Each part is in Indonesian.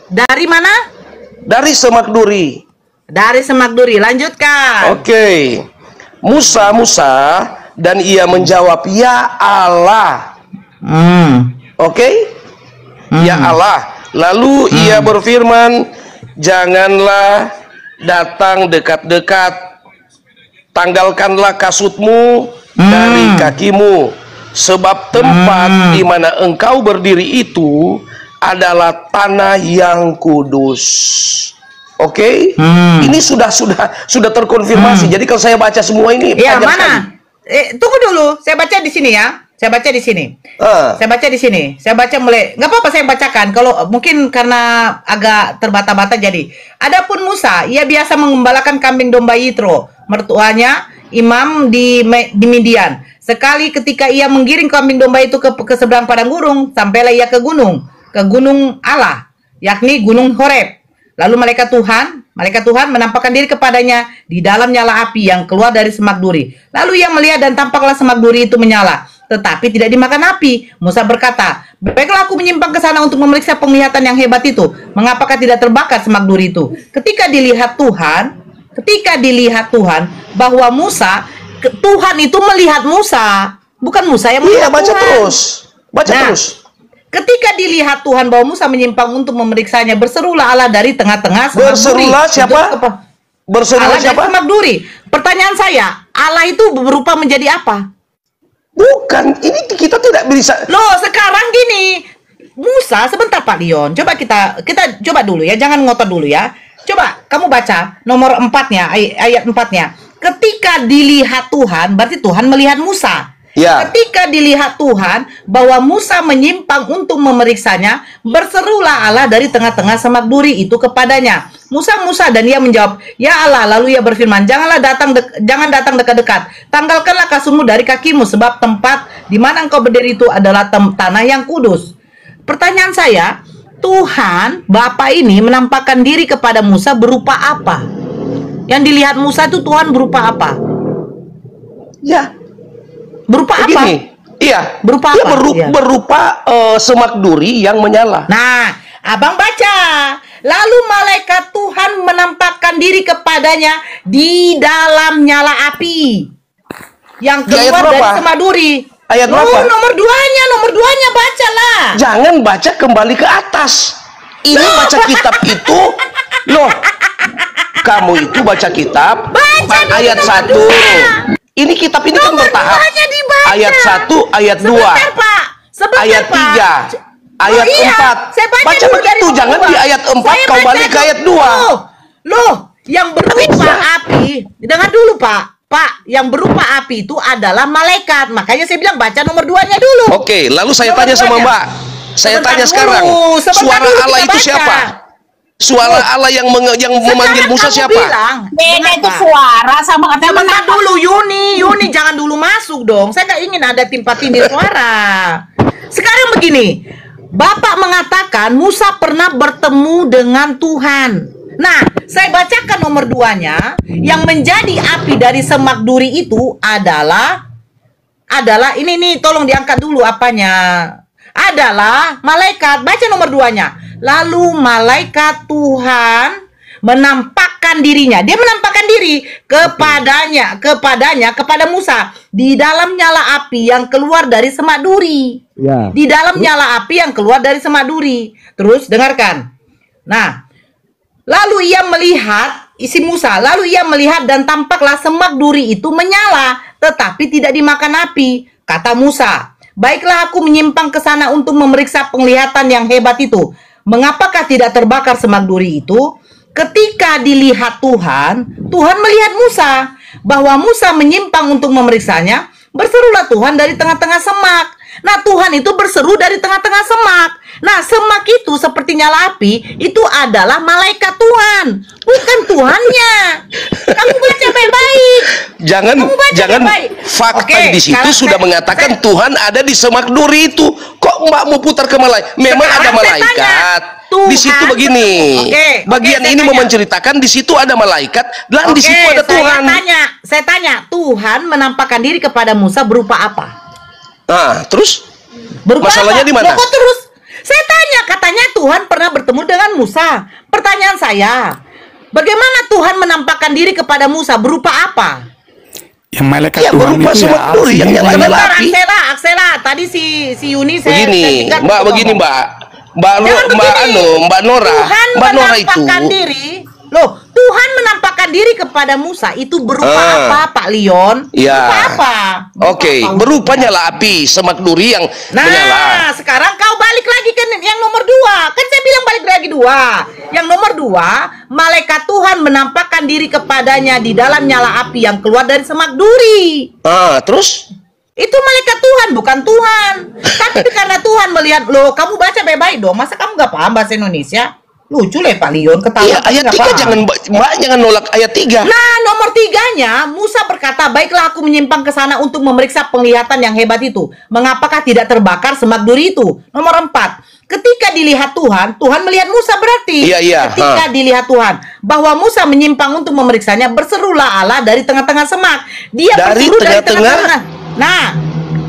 Dari mana? Dari semak duri. Dari semak duri. Lanjutkan. Oke. Musa dan ia menjawab, ya Allah. Oke. Ya Allah. Lalu ia berfirman, janganlah datang dekat-dekat, tanggalkanlah kasutmu dari kakimu, sebab tempat di mana engkau berdiri itu adalah tanah yang kudus. Oke? Ini sudah terkonfirmasi. Jadi kalau saya baca semua ini, ya mana? Tunggu dulu, saya baca di sini ya. Saya baca di sini. Saya baca di sini. Saya baca mulai. Nggak apa-apa saya bacakan. Kalau mungkin karena agak terbata-bata jadi. Adapun Musa, ia biasa mengembalakan kambing domba Yitro, mertuanya imam di Midian. Sekali ketika ia menggiring kambing domba itu ke seberang padang gurun, sampailah ia ke gunung Allah, yakni gunung Horeb. Lalu malaikat Tuhan menampakkan diri kepadanya di dalam nyala api yang keluar dari semak duri. Lalu ia melihat dan tampaklah semak duri itu menyala, tetapi tidak dimakan api. Musa berkata, baiklah aku menyimpang ke sana untuk memeriksa penglihatan yang hebat itu. Mengapakah tidak terbakar semak duri itu? Ketika dilihat Tuhan bahwa Tuhan itu melihat Musa, bukan Musa yang melihat Tuhan. Baca terus. Ketika dilihat Tuhan bahwa Musa menyimpang untuk memeriksanya, berserulah Allah dari tengah-tengah semak duri. Berserulah siapa? Berserulah siapa? Semak duri. Pertanyaan saya, Allah itu berubah menjadi apa? Bukan, ini kita tidak bisa. Loh, sekarang gini, Musa, sebentar Pak Leon, coba kita coba dulu ya, jangan ngotot dulu ya. Coba kamu baca nomor 4-nya, ayat 4-nya. Ketika dilihat Tuhan, berarti Tuhan melihat Musa. Ya. Ketika dilihat Tuhan bahwa Musa menyimpang untuk memeriksanya, berserulah Allah dari tengah-tengah semak duri itu kepadanya, Musa, dan ia menjawab, ya Allah. Lalu ia berfirman, jangan datang dekat-dekat, tanggalkanlah kasutmu dari kakimu, sebab tempat di mana engkau berdiri itu adalah tanah yang kudus. Pertanyaan saya, Tuhan Bapa ini menampakkan diri kepada Musa berupa apa? Yang dilihat Musa itu Tuhan berupa apa? Ya. Berupa begini, apa? Iya. Berupa apa? Berupa semak duri yang menyala. Nah, abang baca. Lalu malaikat Tuhan menampakkan diri kepadanya di dalam nyala api yang keluar dari semak duri. Ayat berapa? Nomor duanya bacalah. Jangan baca kembali ke atas. Ini baca kitab itu. Loh, kamu itu baca kitab. Ayat 1. Ini kitab ini kan bertahap. Ayat 1, ayat 2, ayat 3, ayat 4. Baca begitu, jangan di ayat 4 kau balik ke ayat 2. Loh, yang berupa api. Dengar dulu, Pak. Yang berupa api itu adalah malaikat. Makanya saya bilang baca nomor 2-nya dulu. Oke, lalu saya tanya sama Mbak. Saya tanya sekarang, suara Allah itu siapa? Suara Allah yang memanggil Musa siapa? Beda itu suara sama kata sebentar dulu Yuni jangan dulu masuk dong. Saya nggak ingin ada timpa tindih suara. Sekarang begini, Bapak mengatakan Musa pernah bertemu dengan Tuhan. Nah, saya bacakan nomor 2-nya. Yang menjadi api dari semak duri itu adalah ini nih, tolong diangkat dulu apanya. Adalah malaikat. Baca nomor 2-nya. Lalu malaikat Tuhan menampakkan dirinya. Dia menampakkan diri kepada Musa di dalam nyala api yang keluar dari semak duri. Ya. Di dalam nyala api yang keluar dari semak duri. Terus dengarkan. Nah, lalu ia melihat isi Musa. Lalu ia melihat dan tampaklah semak duri itu menyala, tetapi tidak dimakan api. Kata Musa, baiklah aku menyimpang ke sana untuk memeriksa penglihatan yang hebat itu. Mengapakah tidak terbakar semak duri itu? Ketika dilihat Tuhan melihat Musa bahwa Musa menyimpang untuk memeriksanya, berserulah Tuhan dari tengah-tengah semak. Nah, Tuhan itu berseru dari tengah-tengah semak. Nah, semak itu seperti nyala api, itu adalah malaikat Tuhan, bukan Tuhannya. Kamu baca baik-baik. Jangan fakta di situ sudah mengatakan Tuhan ada di semak duri itu. Kok Mbak mau putar ke malaikat? Memang ada malaikat. Di situ begini. Bagian ini mau menceritakan di situ ada malaikat dan di situ ada Tuhan. Saya tanya, Tuhan menampakkan diri kepada Musa berupa apa? Nah, terus berupa masalahnya apa? di mana? Loh, kok terus Saya tanya, katanya Tuhan pernah bertemu dengan Musa. Pertanyaan saya, bagaimana Tuhan menampakkan diri kepada Musa, berupa apa? Yang malaikat Ya, Tuhan berupa itu semak duri yang nyala-nyala api. Aksela, tadi si Yuni saya Begini, saya Mbak, begini Mbak. Mbak Nora, Tuhan Mbak Nora itu menampakkan diri. Loh, Tuhan menampakkan diri kepada Musa itu berupa apa, Pak Leon? Ya. Berupa apa? Oke, berupa nyala api, semak duri yang menyala. Nah, sekarang kau balik lagi ke yang nomor 2. Kan saya bilang balik lagi 2. Yang nomor 2, malaikat Tuhan menampakkan diri kepadanya di dalam nyala api yang keluar dari semak duri. Terus? Itu malaikat Tuhan, bukan Tuhan. Tapi karena Tuhan melihat, loh, kamu baca baik-baik dong. Masa kamu nggak paham bahasa Indonesia? Lucu lah Pak Leon, ketawa. Iya, ayat 3 jangan nolak ayat 3. Nah, nomor 3-nya, Musa berkata, baiklah aku menyimpang ke sana untuk memeriksa penglihatan yang hebat itu. Mengapakah tidak terbakar semak duri itu? Nomor 4, ketika dilihat Tuhan, Tuhan melihat Musa berarti. Iya. Ketika dilihat Tuhan, bahwa Musa menyimpang untuk memeriksanya, berserulah Allah dari tengah-tengah semak. Dia berseru dari tengah-tengah. Nah,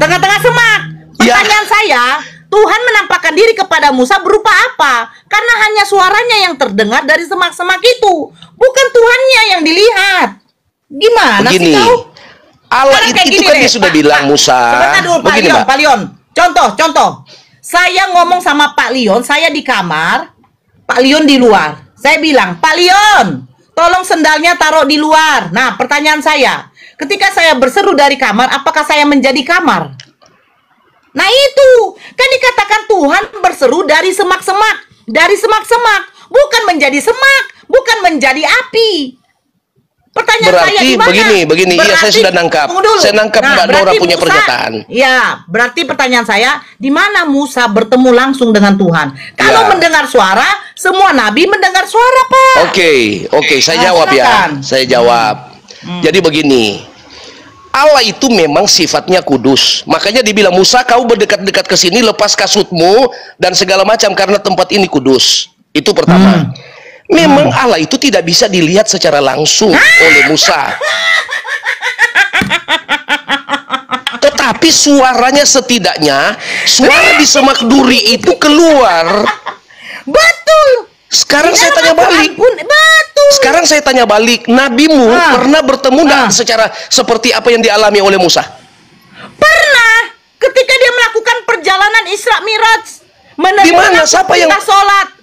tengah-tengah semak. Pertanyaan saya, Tuhan menampakkan diri kepada Musa berupa apa? Karena hanya suaranya yang terdengar dari semak-semak itu, bukan Tuhannya yang dilihat. Gimana begini, sih kau? Allah itu kan dia sudah bilang Musa. Sebentar dulu Pak Leon. Contoh. Saya ngomong sama Pak Leon, saya di kamar, Pak Leon di luar. Saya bilang, Pak Leon, tolong sendalnya taruh di luar. Nah, pertanyaan saya, ketika saya berseru dari kamar, apakah saya menjadi kamar? Nah itu, kan dikatakan Tuhan berseru dari semak-semak. Dari semak-semak, bukan menjadi semak, bukan menjadi api. Pertanyaan berarti saya gimana? Begini, iya saya sudah nangkap. Saya nangkap Mbak Nora punya pernyataan. Ya, berarti pertanyaan saya, di mana Musa bertemu langsung dengan Tuhan? Kalau mendengar suara, semua nabi mendengar suara, Pak. Oke, saya jawab silakan. Saya jawab. Jadi begini, Allah itu memang sifatnya kudus. Makanya dibilang, Musa kau berdekat-dekat ke sini, lepas kasutmu dan segala macam karena tempat ini kudus. Itu pertama. Memang Allah itu tidak bisa dilihat secara langsung oleh Musa. Tetapi suaranya setidaknya, suara di semak duri itu keluar. Betul. Sekarang saya tanya balik. Sekarang saya tanya balik, nabimu pernah bertemu secara seperti apa yang dialami oleh Musa? Pernah. Ketika dia melakukan perjalanan Isra Miraj, di mana? Siapa yang sholat?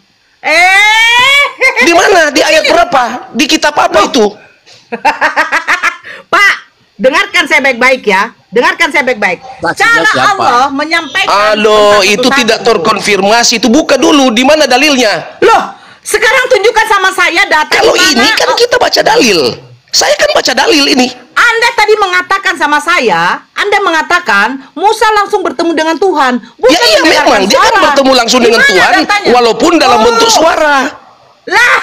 Di mana? Di ayat berapa? Di kitab apa itu? Pak, dengarkan saya baik-baik ya. Dengarkan saya baik-baik. Cara Allah menyampaikan. Itu tidak terkonfirmasi. Itu buka dulu. Di mana dalilnya? Loh, sekarang tunjukkan sama saya data. Kalau ini kan kita baca dalil. Saya kan baca dalil ini. Anda tadi mengatakan sama saya, Anda mengatakan Musa langsung bertemu dengan Tuhan. Bukan iya memang dia kan bertemu langsung dengan Tuhan, walaupun dalam bentuk suara. Lah,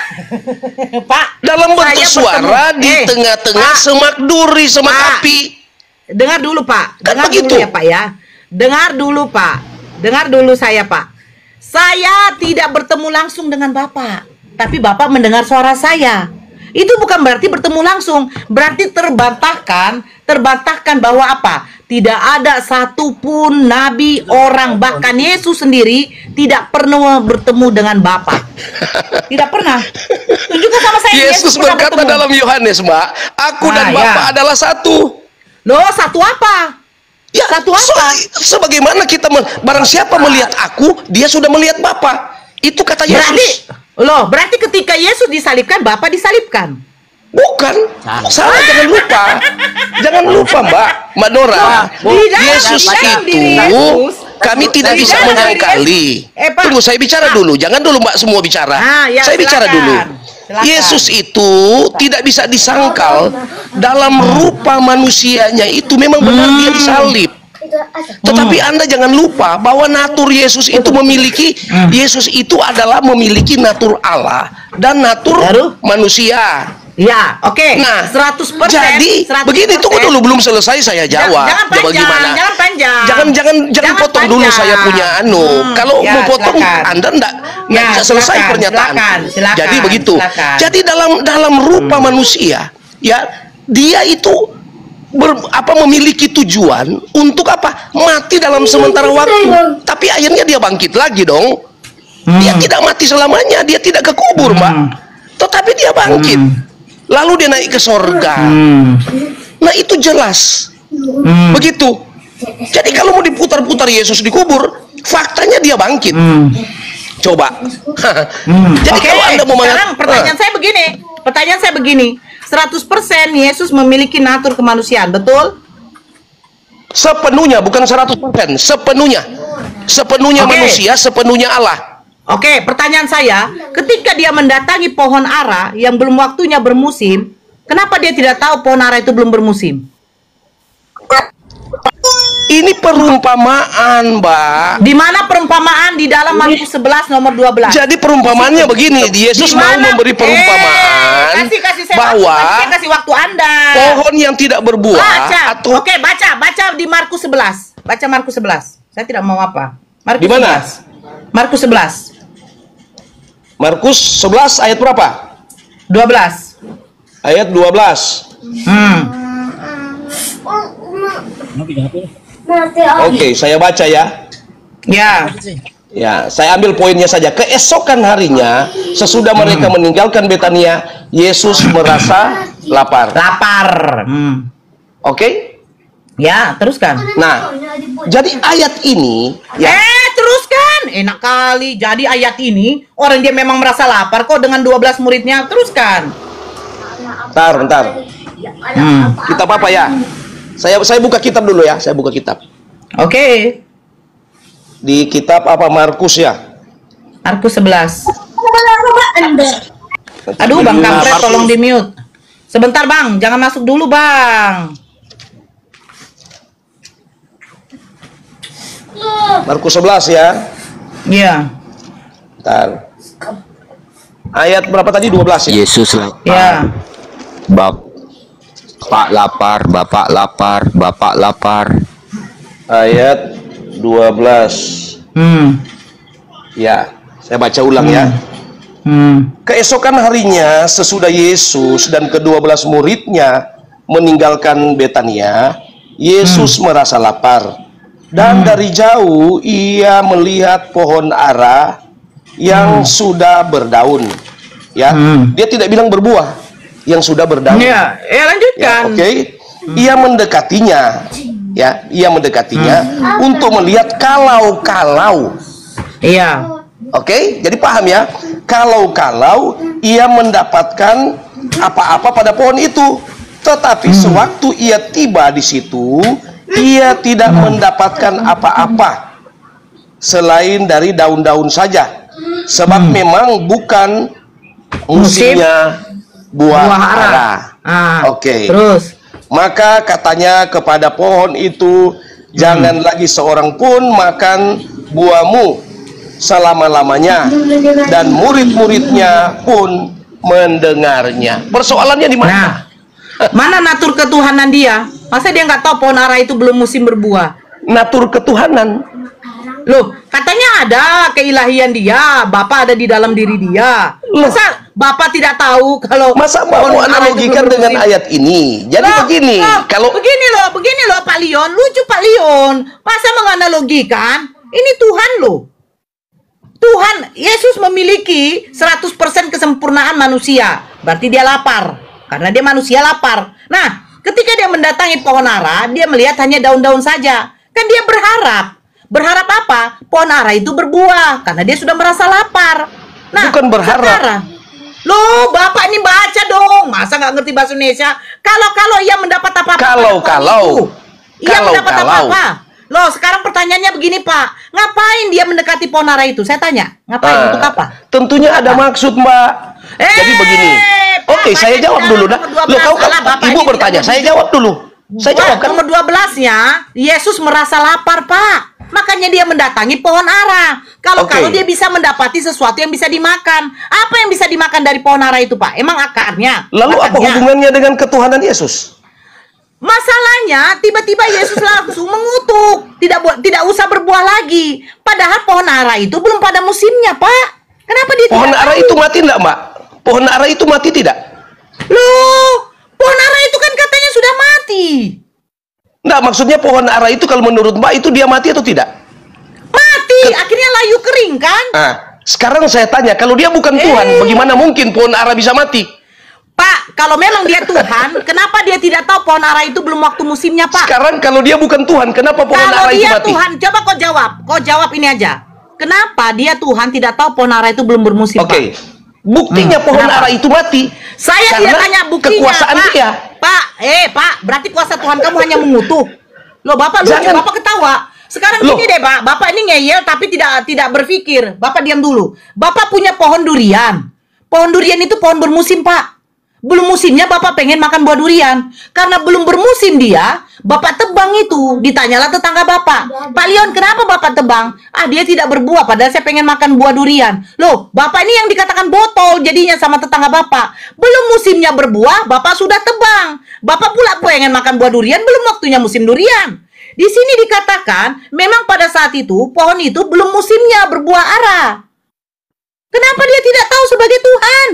Pak, dalam bentuk suara di tengah-tengah semak duri, semak api. Dengar dulu, Pak. Kan dengar begitu. Dulu ya, Pak ya. Dengar dulu, Pak. Dengar dulu saya, Pak. Saya tidak bertemu langsung dengan Bapak, tapi Bapak mendengar suara saya. Itu bukan berarti bertemu langsung, berarti terbantahkan bahwa apa? Tidak ada satupun nabi, orang, bahkan Yesus sendiri tidak pernah bertemu dengan Bapa. Tidak pernah. Tunjukkan sama saya. Yesus berkata dalam Yohanes, Mbak, aku dan Bapa adalah satu. Loh, satu apa? Ya, satu apa? Sebagaimana kita barang siapa melihat aku, dia sudah melihat Bapa. Itu kata Yesus. Berarti ketika Yesus disalibkan, Bapa disalibkan. Bukan. Salah, jangan lupa. Jangan lupa, Mbak Nora. Yesus itu kami tidak bisa menyangkali. Tunggu, saya bicara dulu. Jangan dulu Mbak semua bicara. Saya bicara dulu. Yesus itu tidak bisa disangkal dalam rupa manusianya, itu memang benar dia disalib. Tetapi Anda jangan lupa bahwa natur Yesus itu memiliki, Yesus itu adalah memiliki natur Allah dan natur manusia. Ya, oke. Nah, 100%. Jadi, 100%. Begini, tunggu dulu, belum selesai saya jawab. Jangan panjang. Jangan potong dulu saya punya Kalau mau potong, Anda enggak bisa selesai pernyataan. Silakan, jadi begitu. Jadi dalam rupa manusia, ya, dia itu memiliki tujuan untuk apa? Mati dalam sementara waktu. Tapi akhirnya dia bangkit lagi dong. Dia tidak mati selamanya, dia tidak kekubur, Mbak. Tetapi dia bangkit. Lalu dia naik ke sorga. Nah, itu jelas. Begitu. Jadi kalau mau diputar-putar Yesus dikubur, faktanya dia bangkit. Coba. Jadi kalau Anda mau sekarang pertanyaan saya begini. 100% Yesus memiliki natur kemanusiaan, betul? Sepenuhnya, bukan 100%, sepenuhnya. Sepenuhnya manusia, sepenuhnya Allah. Oke, pertanyaan saya, ketika dia mendatangi pohon ara yang belum waktunya bermusim, kenapa dia tidak tahu pohon ara itu belum bermusim? Ini perumpamaan, Mbak. Di mana perumpamaan di dalam Markus 11 nomor 12? Jadi perumpamaannya begini, Yesus mau memberi perumpamaan bahwa kasih waktu Anda. Pohon yang tidak berbuah atau Oke, baca di Markus 11. Baca Markus 11. Saya tidak mau apa. Markus di mana? 11. Markus 11. Markus 11 ayat berapa? 12. Ayat 12. Oke, saya baca ya. Ya, saya ambil poinnya saja. Keesokan harinya, sesudah mereka meninggalkan Betania, Yesus merasa lapar. Oke? Ya, teruskan. Nah, jadi ayat ini ya. Teruskan. Enak kali. Jadi ayat ini, orang dia memang merasa lapar kok dengan 12 muridnya. Teruskan. Bentar. Kitab apa ya? Saya buka kitab dulu ya. Saya buka kitab. Oke. Di kitab apa? Markus ya? Markus 11. Aduh, Bang Kampret, tolong di mute. Sebentar, Bang. Jangan masuk dulu, Bang. Markus 11 ya. Iya. Bentar. Ayat berapa tadi? 12 ya? Yesus lapar. Ya. Bapak lapar, Bapak lapar, Bapak lapar. Ayat 12. Ya, saya baca ulang ya. Keesokan harinya, sesudah Yesus dan ke-12 muridnya meninggalkan Betania, Yesus merasa lapar. Dan dari jauh ia melihat pohon ara yang sudah berdaun. Ya, dia tidak bilang berbuah, yang sudah berdaun. Ya, lanjutkan. Oke. Ia mendekatinya. Ya, ia mendekatinya untuk melihat kalau-kalau. Iya. Oke, jadi paham ya? Kalau-kalau ia mendapatkan apa-apa pada pohon itu, tetapi sewaktu ia tiba di situ, ia tidak mendapatkan apa-apa selain dari daun-daun saja, sebab memang bukan musimnya buah ara. Oke. Terus. Maka katanya kepada pohon itu, jangan lagi seorang pun makan buahmu selama-lamanya. Dan murid-muridnya pun mendengarnya. Persoalannya di mana? Mana natur ketuhanan dia? Masa dia nggak tahu pohon ara itu belum musim berbuah? Natur ketuhanan. Loh, katanya ada keilahian dia, Bapa ada di dalam diri dia. Masa Bapak tidak tahu kalau masa mau analogikan dengan ayat ini? Jadi begini, kalau begini loh Pak Leon, lucu Pak Leon. Masa menganalogikan? Ini Tuhan loh. Tuhan, Yesus memiliki 100% kesempurnaan manusia. Berarti dia lapar. Karena dia manusia lapar. Nah, ketika dia mendatangi pohon ara, dia melihat hanya daun-daun saja. Kan dia berharap. Berharap apa? Pohon ara itu berbuah. Karena dia sudah merasa lapar. Nah, bukan berharap. Loh, Bapak ini baca dong. Masa nggak ngerti bahasa Indonesia? Kalau ia mendapat apa-apa. Ia mendapat apa-apa. Loh, sekarang pertanyaannya begini, Pak. Ngapain dia mendekati pohon ara itu? Saya tanya. Ngapain? Untuk apa? Tentunya ada maksud, Mbak. Jadi begini. Oke, saya jawab dulu dah. Loh, Ibu bertanya, saya jawab dulu. Saya jawab kan. Nomor 12-nya, Yesus merasa lapar, Pak. Makanya dia mendatangi pohon ara. Kalau dia bisa mendapati sesuatu yang bisa dimakan. Apa yang bisa dimakan dari pohon ara itu, Pak? Emang akarnya? Lalu apa hubungannya dengan ketuhanan Yesus? Masalahnya tiba-tiba Yesus langsung mengutuk, tidak usah berbuah lagi. Padahal pohon ara itu belum pada musimnya, Pak. Kenapa dia pohon ara itu mati enggak, Mbak? Pohon ara itu mati tidak? Loh, pohon ara itu kan katanya pohonnya sudah mati. Enggak, maksudnya pohon ara itu kalau menurut Mbak itu dia mati atau tidak? Mati, akhirnya layu kering kan? Nah, sekarang saya tanya, kalau dia bukan Tuhan, bagaimana mungkin pohon ara bisa mati? Pak, kalau memang dia Tuhan, kenapa dia tidak tahu pohon ara itu belum waktu musimnya, Pak? Sekarang kalau dia bukan Tuhan, kenapa pohon ara itu mati? Kalau dia Tuhan, coba kau jawab ini aja. Kenapa dia Tuhan tidak tahu pohon ara itu belum bermusim, Oke. Buktinya pohon ara itu mati. Saya tidak tanya buktinya, kekuasaan Pak. dia. Pak, berarti kuasa Tuhan kamu hanya mengutuk. Loh, Bapak lucu, Bapak ketawa. Sekarang gini deh, Pak. Bapak ini ngeyel tapi tidak berpikir. Bapak diam dulu. Bapak punya pohon durian. Pohon durian itu pohon bermusim, Pak. Belum musimnya Bapak pengen makan buah durian. Karena belum bermusim dia, Bapak tebang itu. Ditanyalah tetangga Bapak, Pak Leon, kenapa Bapak tebang? Ah, dia tidak berbuah, padahal saya pengen makan buah durian. Loh, Bapak ini yang dikatakan botol jadinya sama tetangga Bapak. Belum musimnya berbuah, Bapak sudah tebang. Bapak pula pengen makan buah durian, belum waktunya musim durian. Di sini dikatakan, memang pada saat itu, pohon itu belum musimnya berbuah ara. Kenapa dia tidak tahu sebagai Tuhan?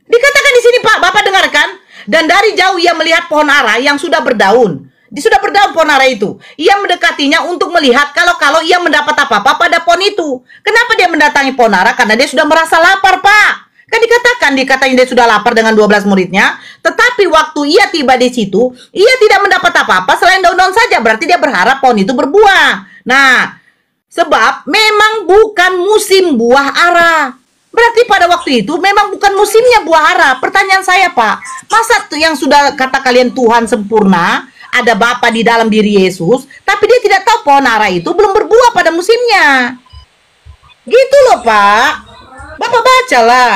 Dikatakan di sini, Pak, Bapak dengarkan. Dan dari jauh ia melihat pohon ara yang sudah berdaun. Sudah berdaun pohon ara itu. Ia mendekatinya untuk melihat kalau ia mendapat apa-apa pada pohon itu. Kenapa dia mendatangi pohon ara? Karena dia sudah merasa lapar, Pak. Kan dikatakan dia sudah lapar dengan 12 muridnya. Tetapi waktu ia tiba di situ, ia tidak mendapat apa-apa selain daun-daun saja. Berarti dia berharap pohon itu berbuah. Nah, sebab memang bukan musim buah ara. Berarti pada waktu itu memang bukan musimnya buah ara. Pertanyaan saya, Pak, masa yang sudah kata kalian Tuhan sempurna, ada Bapa di dalam diri Yesus, tapi dia tidak tahu pohon ara itu belum berbuah pada musimnya? Gitu loh, Pak. Bapak bacalah.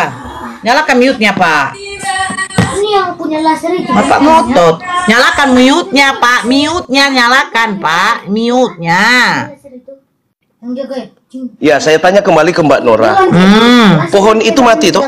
Nyalakan mute-nya, Pak. Ini yang punya laser itu. Bapak ngotot. Nyalakan mute-nya, Pak. Mute-nya nyalakan, Pak. Mute-nya. Yang jaga ya? Ya, saya tanya kembali ke Mbak Nora. Pohon itu mati, toh?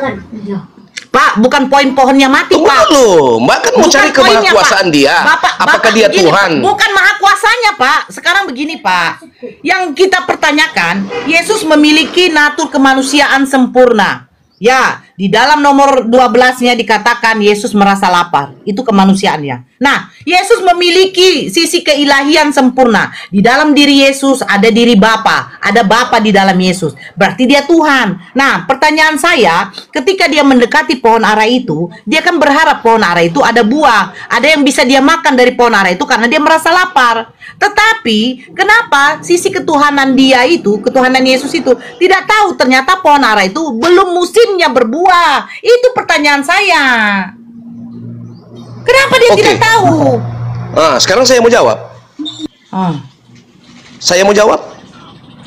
Pak, bukan poin pohonnya mati, Tunggu Pak. dulu, Mbak kan mau cari kemahakuasaan dia. Apakah dia begini, Tuhan? Pak, bukan maha kuasanya, Pak. Sekarang begini, Pak. Yang kita pertanyakan, Yesus memiliki natur kemanusiaan sempurna. Ya, di dalam nomor 12-nya dikatakan Yesus merasa lapar. Itu kemanusiaannya. Nah, Yesus memiliki sisi keilahian sempurna. Di dalam diri Yesus ada diri Bapa, ada Bapa di dalam Yesus. Berarti dia Tuhan. Nah, pertanyaan saya, ketika dia mendekati pohon ara itu, dia kan berharap pohon ara itu ada buah. Ada yang bisa dia makan dari pohon ara itu karena dia merasa lapar. Tetapi, kenapa sisi ketuhanan dia itu, ketuhanan Yesus itu, tidak tahu ternyata pohon ara itu belum musimnya berbuah? Itu pertanyaan saya. Kenapa dia tidak tahu? Sekarang saya mau jawab. Saya mau jawab?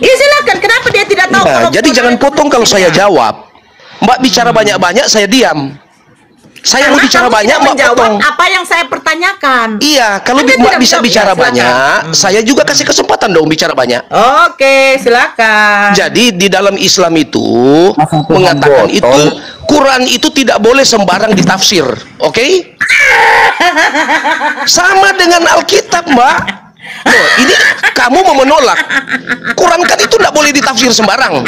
Ya silakan, kenapa dia tidak tahu? Nah, jadi jangan potong kalau saya jawab. Mbak bicara banyak-banyak, saya diam. Saya mau bicara banyak, Mbak potong. Apa yang saya pertanyakan? Iya, kalau Mbak bisa bicara banyak, saya juga kasih kesempatan dong bicara banyak. Oke, silakan. Jadi di dalam Islam itu mengatakan itu Quran itu tidak boleh sembarang ditafsir, oke? Sama dengan Alkitab, Mbak. Loh, ini kamu mau menolak. Quran kan itu tidak boleh ditafsir sembarang.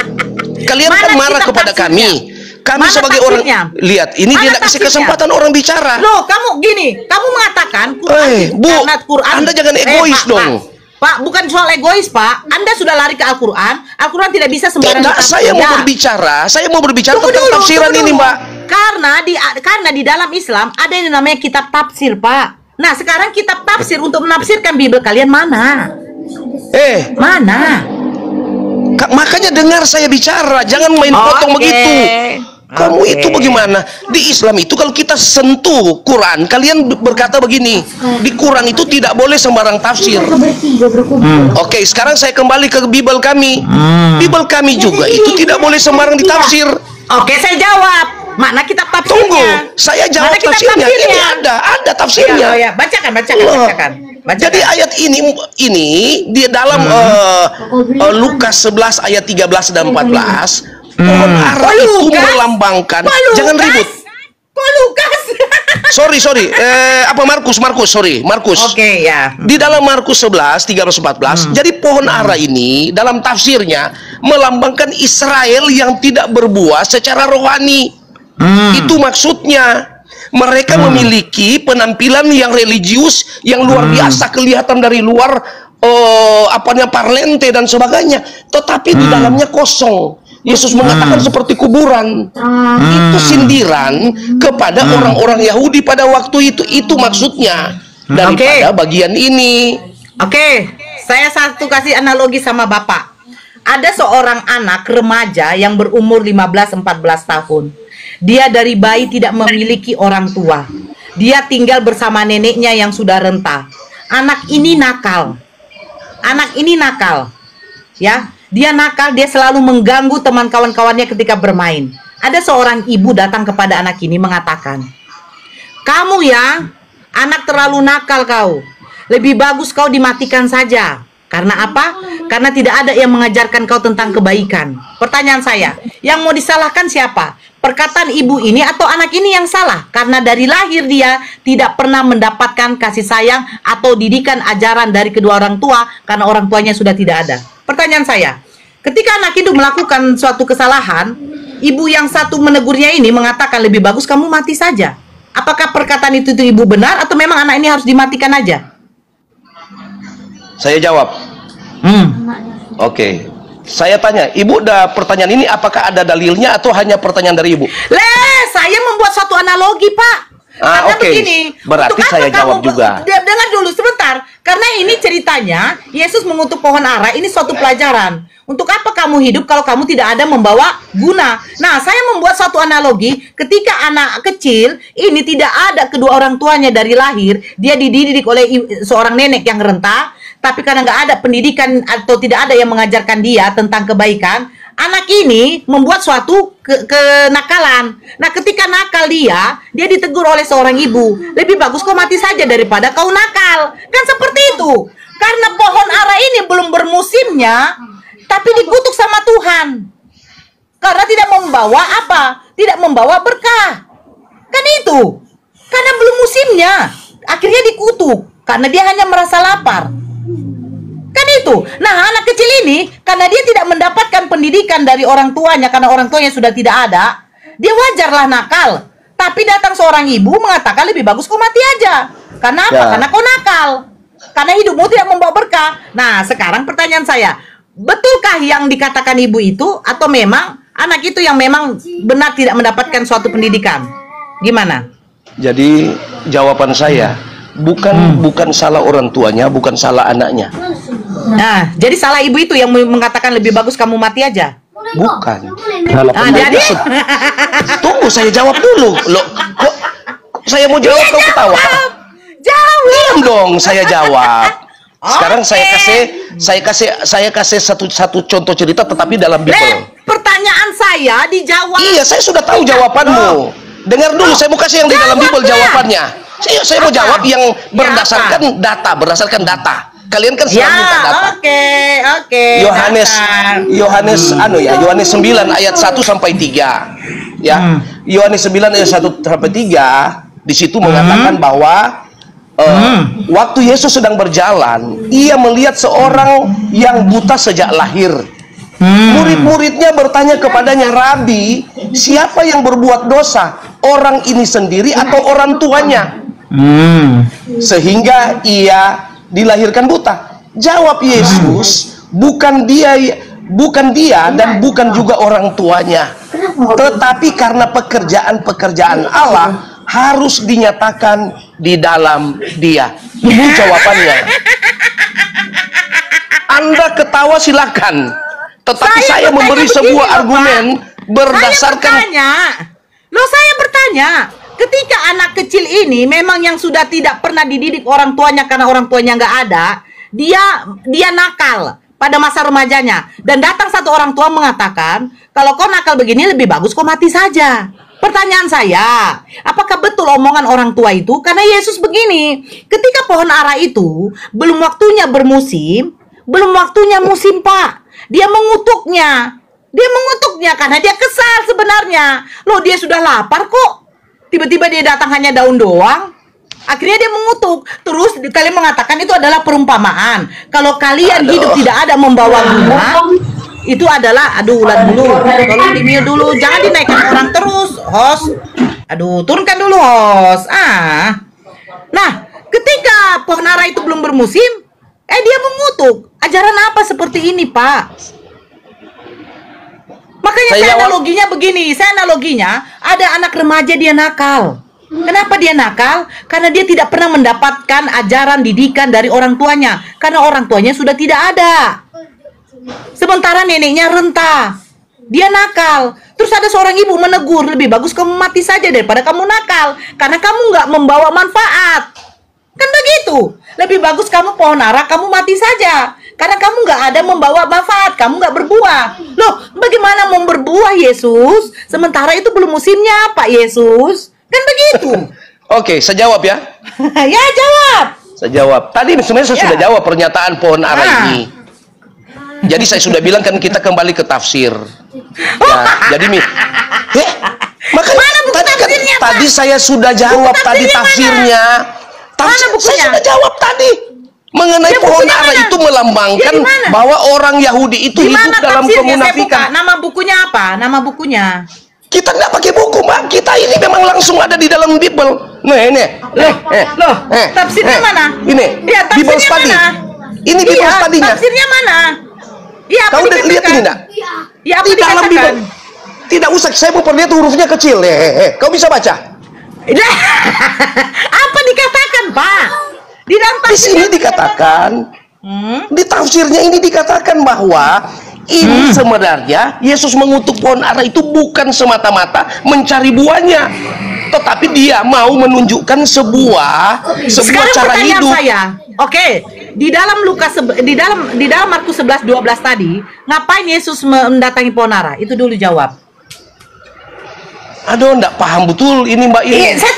Kalian kan marah kepada kami. Kami sebagai orang, lihat, ini dia tidak kasih kesempatan orang bicara. Loh, kamu gini, kamu mengatakan Bu, Quran, Anda jangan egois dong. Pak, bukan soal egois, Pak. Anda sudah lari ke Al-Quran. Al-Quran tidak bisa sembarangan. Tidak, saya mau berbicara tentang tafsiran ini, Mbak. Karena di dalam Islam ada yang namanya kitab tafsir, Pak. Nah, sekarang kitab tafsir untuk menafsirkan Bible kalian mana? Mana? Makanya dengar saya bicara, jangan main potong begitu. Kamu itu bagaimana? Di Islam itu kalau kita sentuh Quran, kalian berkata begini, di Quran itu tidak boleh sembarang tafsir. Oke, sekarang saya kembali ke Bible kami. Bible kami juga itu tidak boleh sembarang ditafsir. Oke, saya jawab. Mana kitab tafsirnya? Tunggu, saya jawab tafsirnya. Ini ada tafsirnya. Ya, bacakan. Jadi ayat ini di dalam Lukas 11 ayat 13 dan 14. Pohon ara itu melambangkan. Jangan ribut. Kok Lukas? Sorry. Apa Markus. Oke, ya. Di dalam Markus 11 13 14. Jadi pohon ara ini dalam tafsirnya melambangkan Israel yang tidak berbuah secara rohani. Itu maksudnya. Mereka memiliki penampilan yang religius, yang luar biasa, kelihatan dari luar parlente dan sebagainya, tetapi di dalamnya kosong. Yesus mengatakan seperti kuburan. Itu sindiran kepada orang-orang Yahudi pada waktu itu. Itu maksudnya daripada bagian ini. Saya kasih analogi sama Bapak. Ada seorang anak remaja yang berumur 15-14 tahun. Dia dari bayi tidak memiliki orang tua. Dia tinggal bersama neneknya yang sudah renta. Anak ini nakal. Ya, dia nakal, dia selalu mengganggu teman kawan-kawannya ketika bermain. Ada seorang ibu datang kepada anak ini mengatakan, "Kamu ya, anak terlalu nakal kau. Lebih bagus kau dimatikan saja." Karena apa? Karena tidak ada yang mengajarkan kau tentang kebaikan. Pertanyaan saya, yang mau disalahkan siapa? Perkataan ibu ini atau anak ini yang salah? Karena dari lahir dia tidak pernah mendapatkan kasih sayang atau didikan ajaran dari kedua orang tua karena orang tuanya sudah tidak ada. Pertanyaan saya, ketika anak itu melakukan suatu kesalahan, ibu yang satu menegurnya ini mengatakan lebih bagus kamu mati saja. Apakah perkataan itu ibu benar atau memang anak ini harus dimatikan aja? Saya jawab. Oke. Saya tanya, Ibu, pertanyaan ini apakah ada dalilnya atau hanya pertanyaan dari Ibu? Saya membuat satu analogi, Pak. Karena begini, berarti saya jawab juga. Dengar dulu sebentar. Karena ini ceritanya Yesus mengutuk pohon ara, ini suatu pelajaran. Untuk apa kamu hidup kalau kamu tidak ada membawa guna? Nah, saya membuat satu analogi. Ketika anak kecil ini tidak ada kedua orang tuanya dari lahir, dia dididik oleh seorang nenek yang renta. Tapi karena nggak ada pendidikan atau tidak ada yang mengajarkan dia tentang kebaikan, anak ini membuat suatu kenakalan. Nah, ketika nakal dia ditegur oleh seorang ibu. Lebih bagus kau mati saja daripada kau nakal. Kan seperti itu. Karena pohon ara ini belum bermusimnya, tapi dikutuk sama Tuhan. Karena tidak membawa apa? Tidak membawa berkah. Kan itu. Karena belum musimnya. Akhirnya dikutuk. Karena dia hanya merasa lapar. Kan itu. Nah, anak kecil ini karena dia tidak mendapatkan pendidikan dari orang tuanya karena orang tuanya sudah tidak ada, dia wajarlah nakal. Tapi datang seorang ibu mengatakan lebih bagus kau mati aja. Karena apa? Karena kau nakal. Karena hidupmu tidak membawa berkah. Nah, sekarang pertanyaan saya, betulkah yang dikatakan ibu itu atau memang anak itu yang memang benar tidak mendapatkan suatu pendidikan? Gimana? Jadi jawaban saya bukan salah orang tuanya, bukan salah anaknya. Nah, jadi salah ibu itu yang mengatakan lebih bagus kamu mati aja. Bukan. Jadi tunggu saya jawab dulu. Loh, kok saya mau jawab kau ketawa? Jawab. Diam dong, saya jawab. Sekarang saya kasih satu contoh cerita tetapi dalam Bible. Pertanyaan saya dijawab. Iya, saya sudah tahu jawabanmu. Dengar dulu, saya mau kasih yang di dalam Bible jawabannya. Saya mau jawab yang berdasarkan data. Kalian kan selalu minta data. Oke. Yohanes 9 ayat 1 sampai 3. Ya. Yohanes 9 ayat 1 sampai 3 di situ mengatakan bahwa waktu Yesus sedang berjalan, ia melihat seorang yang buta sejak lahir. Murid-muridnya bertanya kepadanya, "Rabi, siapa yang berbuat dosa? Orang ini sendiri atau orang tuanya? Sehingga ia dilahirkan buta." Jawab Yesus, bukan dia dan bukan juga orang tuanya, tetapi karena pekerjaan Allah harus dinyatakan di dalam dia. Itu jawabannya. Anda ketawa silakan, tetapi saya memberi sebuah argumen berdasarkan. Saya bertanya, ketika anak kecil ini memang yang sudah tidak pernah dididik orang tuanya karena orang tuanya nggak ada, dia nakal pada masa remajanya, dan datang satu orang tua mengatakan, kalau kau nakal begini lebih bagus kau mati saja. Pertanyaan saya, apakah betul omongan orang tua itu? Karena Yesus begini, ketika pohon ara itu belum waktunya bermusim, belum waktunya musim, Pak. Dia mengutuknya karena dia kesal sebenarnya. Loh, dia sudah lapar kok. Tiba-tiba dia datang hanya daun doang. Akhirnya dia mengutuk. Terus kalian mengatakan itu adalah perumpamaan. Kalau kalian hidup tidak ada membawa guna, itu adalah, ulan dulu. Tolong di-mute dulu. Jangan dinaikkan orang terus, host. Aduh, turunkan dulu, host. Nah, ketika pohon ara itu belum bermusim, dia mengutuk. Ajaran apa seperti ini, Pak? Makanya saya analoginya begini. Saya analoginya, ada anak remaja dia nakal. Kenapa dia nakal? Karena dia tidak pernah mendapatkan ajaran didikan dari orang tuanya. Karena orang tuanya sudah tidak ada. Sementara neneknya renta. Dia nakal. Terus ada seorang ibu menegur, lebih bagus kamu mati saja daripada kamu nakal. Karena kamu nggak membawa manfaat. Kan begitu. Lebih bagus kamu pohon ara, kamu mati saja. Karena kamu nggak ada membawa manfaat, kamu nggak berbuah. Loh, bagaimana mau berbuah, Yesus? Sementara itu belum musimnya, Pak Yesus. Kan begitu. Oke, saya jawab ya. Ya, jawab. Saya jawab. Tadi sebenarnya saya sudah jawab pernyataan pohon ara ini. Jadi saya sudah bilang kan kita kembali ke tafsir. Ya, jadi makanya tadi saya sudah jawab tadi tafsirnya. Saya sudah jawab tadi mengenai pohon ara itu melambangkan bahwa orang Yahudi itu hidup dalam kemunafikan. Nama bukunya apa? Nama bukunya? Kita nggak pakai buku, Mbak. Kita ini memang langsung ada di dalam Bible. Tafsirnya mana? Ini. Ya, Bible study. Ini Bible study-nya. Tafsirnya mana? Iya, kau udah lihat ini enggak? Ya, di dalam Bible. Tidak usah, saya mau perlihat hurufnya kecil. Kau bisa baca? Apa dikatakan, Pak? Di dalam di sini dikatakan, di tafsirnya ini dikatakan bahwa ini sebenarnya Yesus mengutuk pohon ara itu bukan semata-mata mencari buahnya, tetapi dia mau menunjukkan sebuah cara hidup. Oke, di dalam di dalam Markus 11:12 tadi, ngapain Yesus mendatangi pohon ara? Itu dulu jawab. Aduh, enggak paham betul ini, Mbak ini. Saya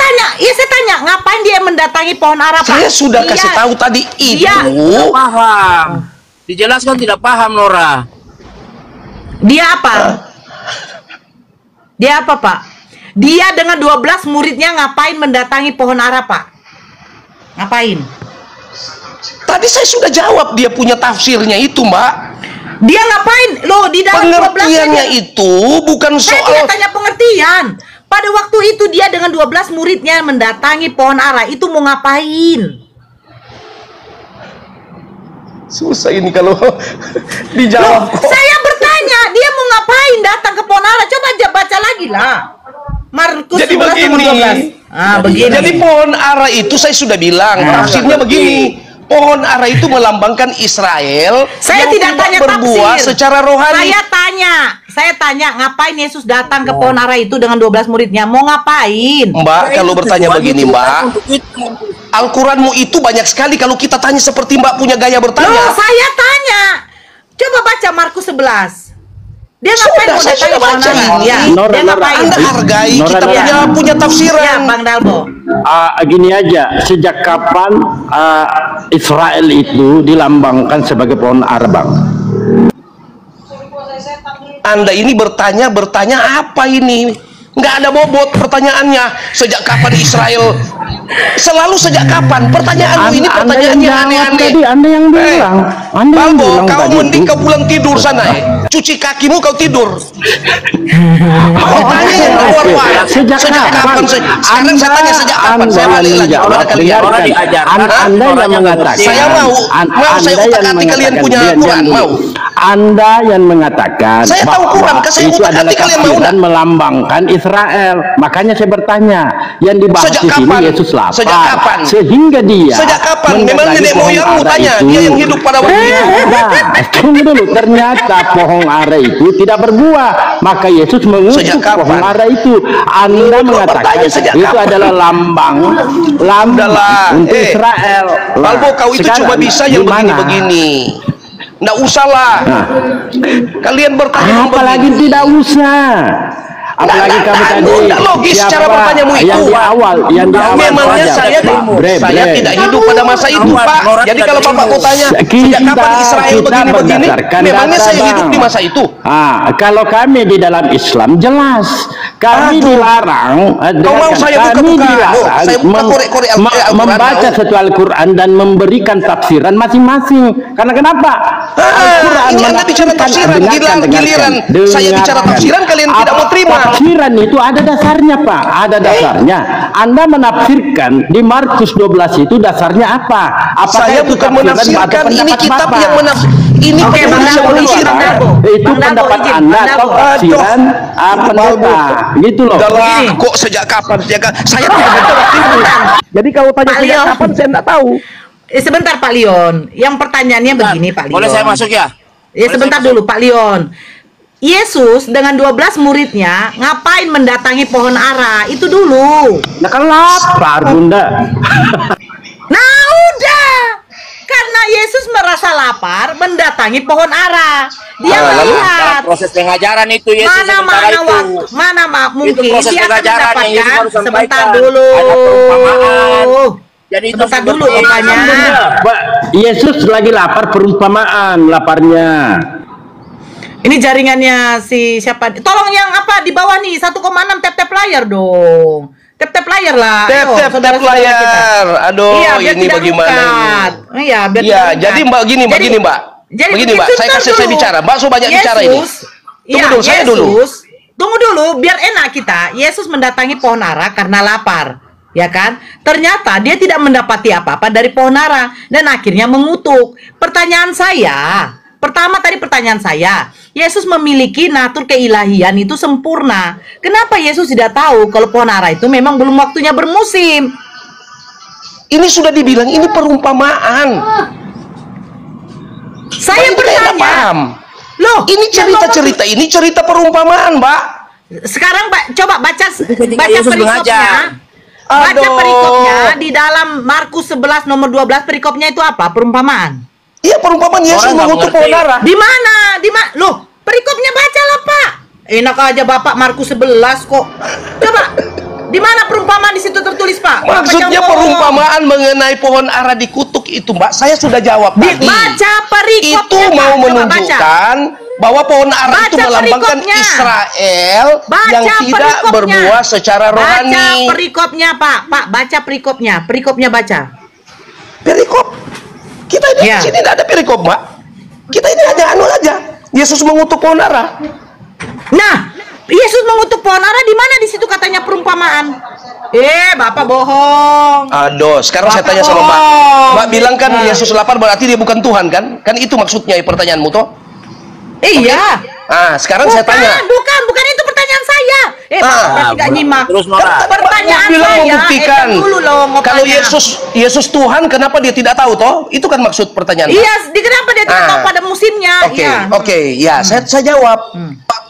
tanya, ngapain dia mendatangi pohon ara, Pak? Saya sudah kasih tahu tadi itu. Tidak paham. Dijelaskan tidak paham, Nora. Dia apa? Dia apa, Pak? Dia dengan 12 muridnya ngapain mendatangi pohon ara, Pak? Ngapain? Tadi saya sudah jawab, dia punya tafsirnya itu, Mbak. Dia ngapain? Loh, di dalam pengertiannya itu bukan soal. Saya tidak tanya pengertian. Pada waktu itu dia dengan 12 muridnya mendatangi pohon ara, itu mau ngapain? Susah ini kalau dijawab. Loh, saya bertanya, dia mau ngapain datang ke pohon ara? Coba aja baca lagi lah. Markus 11:12. Begini. Jadi pohon ara itu saya sudah bilang, tafsirnya begini. Pohon ara itu melambangkan Israel. Saya tidak tanya berbuah tafsir. Secara rohani. Saya tanya, ngapain Yesus datang ke pohon ara itu dengan 12 muridnya? Mau ngapain? Mbak, kalau bertanya begini, Mbak, Al-Quranmu itu banyak sekali. Kalau kita tanya seperti Mbak punya gaya bertanya. Loh, saya tanya. Coba baca Markus 11. Dia ngapain? Saya sudah baca ini. Dia ngapain? Anda hargai, kita punya tafsiran. Ya, Bang Dalbo. Gini aja, sejak kapan Israel itu dilambangkan sebagai pohon ara, Bang? Anda ini bertanya apa ini? Nggak ada bobot pertanyaannya. Sejak kapan Israel? Selalu sejak kapan? Pertanyaanmu ini pertanyaannya aneh-aneh. Anda yang bilang. Balbo, kau mending kau pulang tidur sana. Cuci kakimu kau tidur. Tanya yang keluar. Sejak kapan? Sekarang saya tanya sejak kapan? Saya balik lagi kepada kalian. Anda yang mengatakan. Saya mau saya utak-atik kalian punya Quran. Mau. Anda yang mengatakan. Saya tahu Quran. Itu adalah tafsiran melambangkan Israel. Makanya saya bertanya, yang dibahas di sini Yesus lapar. Sejak kapan? Sehingga dia. Sejak kapan? Memang nenek moyangmu tanya, dia yang hidup pada waktu itu. Tunggu dulu, ternyata pohon ara itu tidak berbuah. Maka Yesus mengutuk pohon ara itu. Anda mengatakan itu adalah lambang untuk Israel. Balbo, kau itu cuma bisa yang begini-begini. Nggak usahlah. Kalian bertanya apalagi tidak usah. Apalagi kamu tadi logis cara bertanyamu itu. Yang di awal memangnya saya tidak hidup pada masa itu, Pak. Jadi kalau Bapak mau tanya sejak kapan Israel begini-begini, memangnya saya hidup di masa itu? Kalau kami di dalam Islam jelas, Kami dilarang, kami dilarang membaca satu Al-Quran dan memberikan tafsiran masing-masing. Karena kenapa? Al-Quran ini Anda bicara tafsiran, giliran saya bicara tafsiran kalian tidak mau terima. Tafsiran itu ada dasarnya, Pak. Ada dasarnya. Anda menafsirkan di Markus 12 itu dasarnya apa? Saya bukan menafsirkan, ini kitab yang menafsirkan. Ini itu pendapat Anda atau tafsiran pendeta, gitu loh. Kok sejak kapan? Saya tidak menjawab itu. Jadi kalau tanya sejak kapan saya tidak tahu. Sebentar Pak Leon, yang pertanyaannya begini Pak Leon. Boleh saya masuk ya? Ya sebentar dulu Pak Leon. Yesus dengan 12 muridnya ngapain mendatangi pohon ara? Itu dulu. Nah kan lapar Bunda. Nah udah. Karena Yesus merasa lapar mendatangi pohon ara. Dia melihat proses pengajaran itu Yesus mana mungkin dia akan mendapatkan sebentar ada dulu. Jadi sebentar dulu rupanya. Yesus lagi lapar, perumpamaan laparnya. Ini jaringannya si siapa? Tolong yang apa di bawah nih 1,6 tap layar dong. Tap layar lah. Tap layar. Aduh, iya, ini bagaimana ini? Iya, biar ya, jadi Mbak gini, Mbak. Begini, Mbak. Saya bicara. Mbak so banyak bicara ini. Tunggu dulu, saya dulu. Tunggu dulu, biar enak kita. Yesus mendatangi pohon ara karena lapar. Ya kan? Ternyata dia tidak mendapati apa-apa dari pohon ara dan akhirnya mengutuk. Pertanyaan saya, Yesus memiliki natur keilahian itu sempurna. Kenapa Yesus tidak tahu kalau pohon ara itu memang belum waktunya bermusim? Ini sudah dibilang ini perumpamaan. Saya bertanya. Loh, ini cerita-cerita ini cerita perumpamaan, Mbak. Sekarang coba baca perikopnya. Baca perikopnya di dalam Markus 11 nomor 12 perikopnya itu apa? Perumpamaan. Iya, perumpamaan Yesus mengutuk pohon ara. Di mana? Loh, perikopnya bacalah, Pak. Enak aja Bapak Markus 11 kok. Coba. Di mana perumpamaan di situ tertulis, Pak? Maksudnya perumpamaan mengenai pohon ara dikutuk itu, Mbak. Saya sudah jawab tadi. Baca perikopnya. Itu mau menunjukkan bahwa pohon ara itu melambangkan Israel yang tidak berbuah secara rohani. Baca perikopnya, Pak. Baca perikopnya. Perikopnya baca. Perikop? Kita ini di sini tidak ada perikop, Mbak. Kita ini hanya aja. Yesus mengutuk pohon ara. Nah, Yesus mengutuk pohon ara di mana di situ katanya perumpamaan? Bapak bohong. Aduh, sekarang Bapak saya tanya sama Mbak. Mbak bilang kan Yesus lapar berarti dia bukan Tuhan kan? Kan itu maksudnya pertanyaanmu toh? Iya. Ah, sekarang saya tanya. Bukan itu pertanyaan saya. Bapak tidak nyimak. Terus pertanyaan bilang saya. Membuktikan kalau Yesus Tuhan, kenapa dia tidak tahu toh? Itu kan maksud pertanyaan. Iya, kenapa dia tidak tahu pada musimnya? Oke, saya jawab.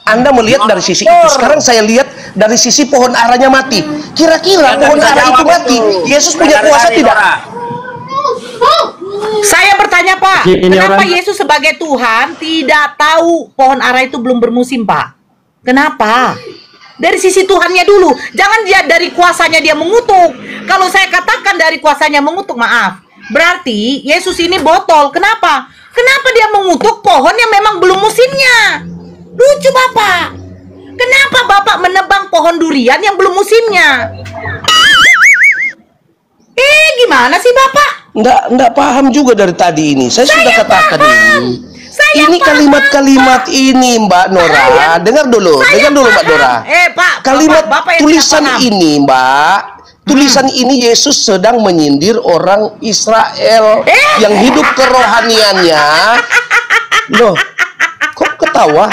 Anda melihat dari sisi itu. Sekarang saya lihat dari sisi pohon aranya mati. Kira-kira pohon ara itu mati, Yesus punya kuasa tidak? Saya bertanya, Pak, kenapa Yesus sebagai Tuhan tidak tahu pohon ara itu belum bermusim, Pak? Kenapa? Dari sisi Tuhannya dulu. Jangan dia dari kuasanya dia mengutuk. Kalau saya katakan dari kuasanya mengutuk, maaf. Berarti Yesus ini botol. Kenapa? Kenapa dia mengutuk pohon yang memang belum musimnya? Lucu, Bapak. Kenapa Bapak menebang pohon durian yang belum musimnya? Gimana sih, Bapak? Enggak paham juga dari tadi ini. Saya sudah katakan ini. Ini kalimat-kalimat ini, Mbak Nora. Dengar dulu Mbak Nora. Pak, kalimat Bapak tulisan ini, Mbak. Tulisan ini Yesus sedang menyindir orang Israel yang hidup kerohaniannya. Loh, kok ketawa?